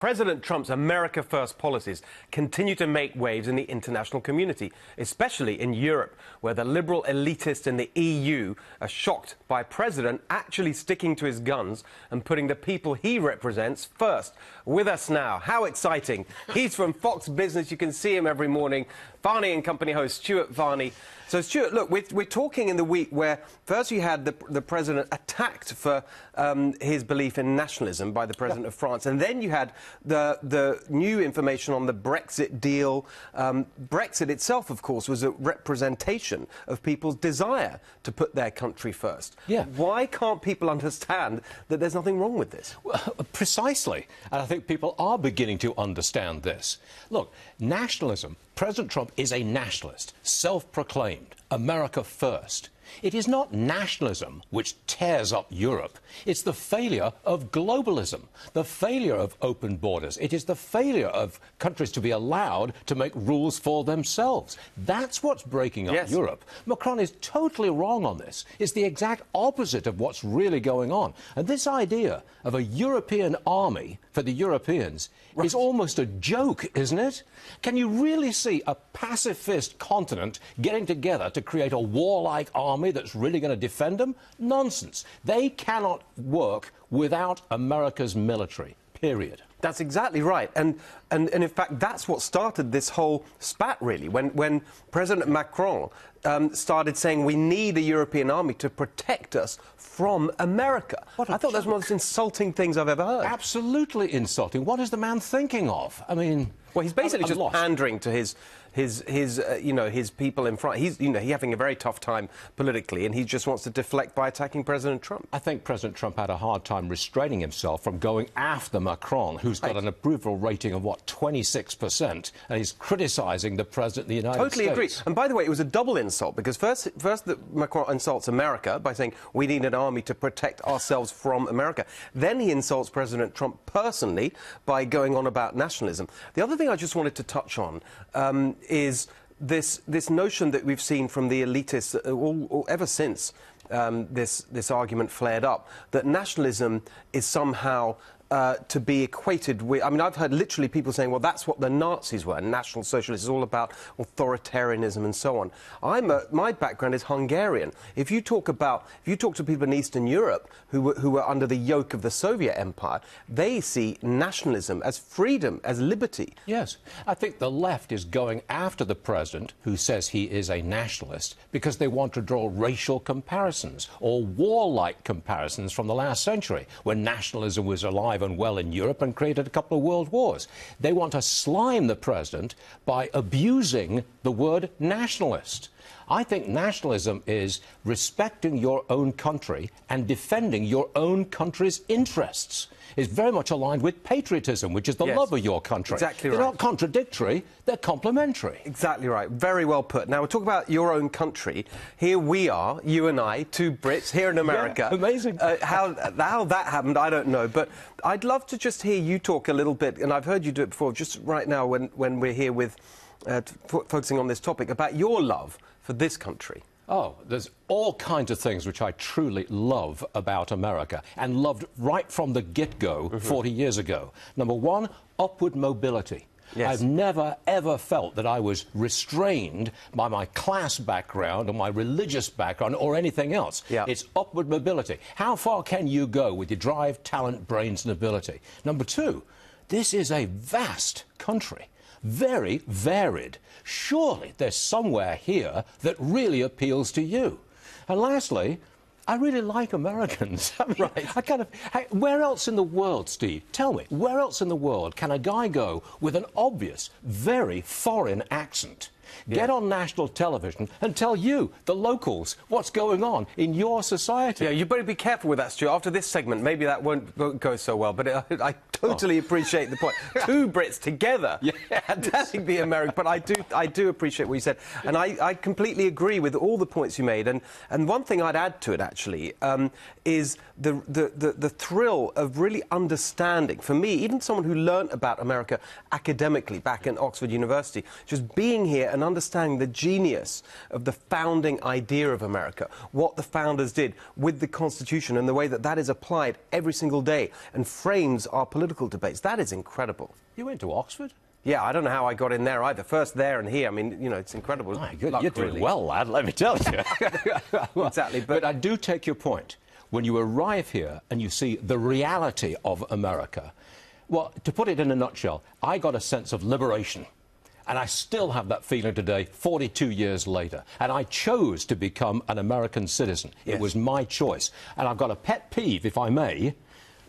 President Trump's America First policies continue to make waves in the international community, especially in Europe, where the liberal elitists in the EU are shocked by a president actually sticking to his guns and putting the people he represents first. With us now, how exciting. He's from Fox Business. You can see him every morning. Varney and Company host Stuart Varney. So, Stuart, look, we're talking in the week where first you had the president attacked for his belief in nationalism by the president of France, and then you had the new information on the Brexit deal. Brexit itself, of course, was a representation of people's desire to put their country first. Yeah. Why can't people understand that there's nothing wrong with this? Well, precisely. And I think people are beginning to understand this. Look, nationalism, President Trump is a nationalist, self-proclaimed, America first. It is not nationalism which tears up Europe. It's the failure of globalism, the failure of open borders. It is the failure of countries to be allowed to make rules for themselves. That's what's breaking up Europe. Macron is totally wrong on this. It's the exact opposite of what's really going on. And this idea of a European army for the Europeans is almost a joke, isn't it? Can you really see a pacifist continent getting together to create a warlike army that's really going to defend them? Nonsense. They cannot work without America's military, period. That's exactly right. And in fact, that's what started this whole spat, really, when President Macron started saying we need a European army to protect us from America. I thought that's one of the most insulting things I've ever heard. Absolutely insulting. What is the man thinking of? I mean... Well, he's basically just pandering to his people in France. He's having a very tough time politically, and he just wants to deflect by attacking President Trump. I think President Trump had a hard time restraining himself from going after Macron, who's got an approval rating of, what, 26%, and he's criticising the President of the United States. Totally agree. And by the way, it was a double insult, because first Macron insults America by saying we need an army to protect ourselves from America. Then he insults President Trump personally by going on about nationalism. The other thing I just wanted to touch on is this notion that we've seen from the elitists ever since this argument flared up, that nationalism is somehow to be equated with... I mean, I've heard literally people saying, well, that's what the Nazis were, National Socialists, is all about authoritarianism and so on. My background is Hungarian. If you talk to people in Eastern Europe who were under the yoke of the Soviet Empire, they see nationalism as freedom, as liberty. Yes. I think the left is going after the president who says he is a nationalist because they want to draw racial comparisons or warlike comparisons from the last century, when nationalism was alive and well in Europe and created a couple of world wars. They want to slime the president by abusing the word nationalist. I think nationalism is respecting your own country and defending your own country's interests. It's very much aligned with patriotism, which is the love of your country. Exactly right. They're not contradictory, they're complementary. Exactly right. Very well put. Now, we'll talk about your own country. Here we are, you and I, two Brits here in America. Yeah, amazing. How that happened, I don't know. But I'd love to just hear you talk a little bit, and I've heard you do it before, just right now when we're here with focusing on this topic, about your love for this country. Oh, there's all kinds of things which I truly love about America, and loved right from the get-go 40 years ago. Number one, upward mobility. Yes. I've never, ever felt that I was restrained by my class background or my religious background or anything else. Yeah. It's upward mobility. How far can you go with your drive, talent, brains and ability? Number two, this is a vast country. Very varied. Surely there's somewhere here that really appeals to you. And lastly, I really like Americans. I mean, where else in the world, Steve, tell me, where else in the world can a guy go with an obvious, very foreign accent, get on national television and tell you, the locals, what's going on in your society? Yeah, you better be careful with that, Stuart. After this segment, maybe that won't go so well, but I totally appreciate the point. Two Brits together, fantastic the American, but I do appreciate what you said, and I completely agree with all the points you made, and one thing I'd add to it, actually, is the thrill of really understanding, for me, even someone who learnt about America academically back in Oxford University, just being here and understanding the genius of the founding idea of America, what the founders did with the Constitution and the way that that is applied every single day and frames our political debates. That is incredible. You went to Oxford? Yeah, I don't know how I got in there either. First there and here. I mean, you know, it's incredible. My good, you're doing well, lad, let me tell you. Exactly. But I do take your point. When you arrive here and you see the reality of America, well, to put it in a nutshell, I got a sense of liberation. And I still have that feeling today, 42 years later. And I chose to become an American citizen. Yes. It was my choice. And I've got a pet peeve, if I may.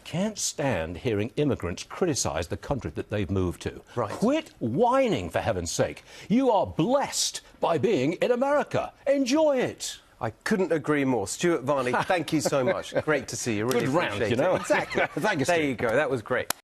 Can't stand hearing immigrants criticise the country that they've moved to. Right. Quit whining, for heaven's sake. You are blessed by being in America. Enjoy it. I couldn't agree more. Stuart Varney, thank you so much. Great to see you. Really Good round, appreciate you know. it. Exactly. Thank you, Steve. There you go. That was great.